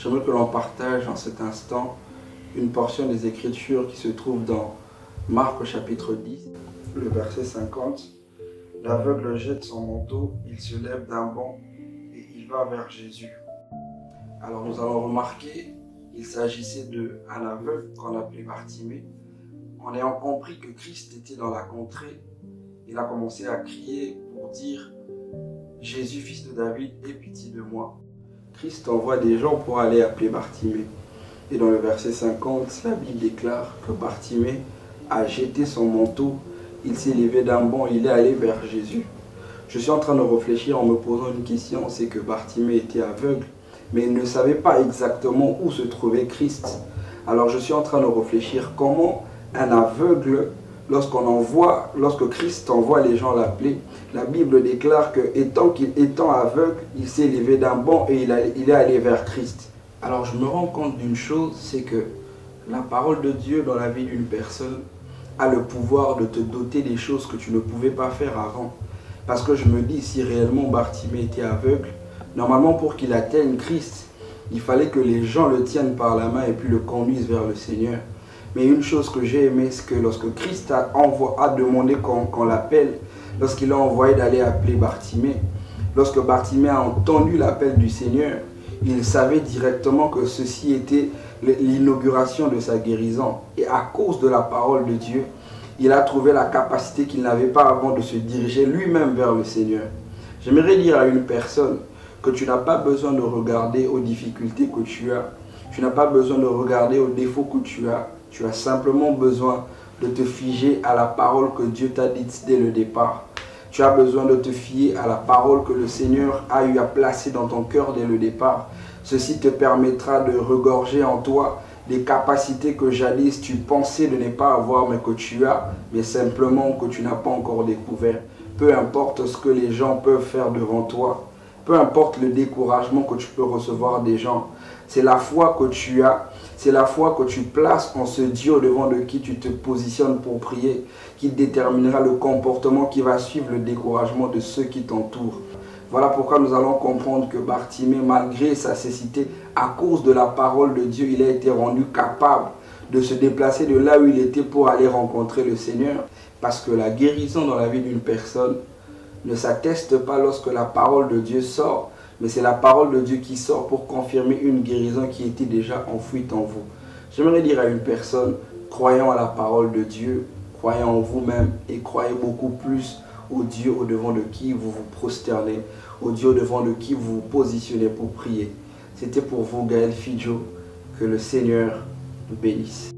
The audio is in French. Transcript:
J'aimerais que l'on partage en cet instant une portion des Écritures qui se trouve dans Marc au chapitre 10, le verset 50. L'aveugle jette son manteau, il se lève d'un bond et il va vers Jésus. Alors nous allons remarquer qu'il s'agissait d'un aveugle qu'on appelait Bartimée. En ayant compris que Christ était dans la contrée, il a commencé à crier pour dire « Jésus, fils de David, aie pitié de moi ». Christ envoie des gens pour aller appeler Bartimée. Et dans le verset 50, la Bible déclare que Bartimée a jeté son manteau, il s'est levé d'un bond, il est allé vers Jésus. Je suis en train de réfléchir en me posant une question, c'est que Bartimée était aveugle, mais il ne savait pas exactement où se trouvait Christ. Alors je suis en train de réfléchir comment un aveugle, lorsque Christ envoie les gens l'appeler, la Bible déclare que étant aveugle, il s'est levé d'un bond et il est allé vers Christ. Alors je me rends compte d'une chose, c'est que la parole de Dieu dans la vie d'une personne a le pouvoir de te doter des choses que tu ne pouvais pas faire avant. Parce que je me dis, si réellement Bartimée était aveugle, normalement pour qu'il atteigne Christ, il fallait que les gens le tiennent par la main et puis le conduisent vers le Seigneur. Mais une chose que j'ai aimé, c'est que lorsque Christ a demandé qu'on l'appelle, lorsqu'il a envoyé d'aller appeler Bartimée, lorsque Bartimée a entendu l'appel du Seigneur, il savait directement que ceci était l'inauguration de sa guérison. Et à cause de la parole de Dieu, il a trouvé la capacité qu'il n'avait pas avant de se diriger lui-même vers le Seigneur. J'aimerais dire à une personne que tu n'as pas besoin de regarder aux difficultés que tu as. Tu n'as pas besoin de regarder aux défauts que tu as. Tu as simplement besoin de te figer à la parole que Dieu t'a dite dès le départ. Tu as besoin de te fier à la parole que le Seigneur a eu à placer dans ton cœur dès le départ. Ceci te permettra de regorger en toi des capacités que jadis tu pensais de ne pas avoir, mais que tu as, mais simplement que tu n'as pas encore découvert. Peu importe ce que les gens peuvent faire devant toi, peu importe le découragement que tu peux recevoir des gens, c'est la foi que tu as, c'est la foi que tu places en ce Dieu devant de qui tu te positionnes pour prier, qui déterminera le comportement qui va suivre le découragement de ceux qui t'entourent. Voilà pourquoi nous allons comprendre que Bartimée, malgré sa cécité, à cause de la parole de Dieu, il a été rendu capable de se déplacer de là où il était pour aller rencontrer le Seigneur. Parce que la guérison dans la vie d'une personne ne s'atteste pas lorsque la parole de Dieu sort, mais c'est la parole de Dieu qui sort pour confirmer une guérison qui était déjà enfouie en vous. J'aimerais dire à une personne, croyant à la parole de Dieu, croyez en vous-même et croyez beaucoup plus au Dieu au-devant de qui vous vous prosternez, au Dieu au-devant de qui vous vous positionnez pour prier. C'était pour vous, Gaël Fidjo. Que le Seigneur vous bénisse.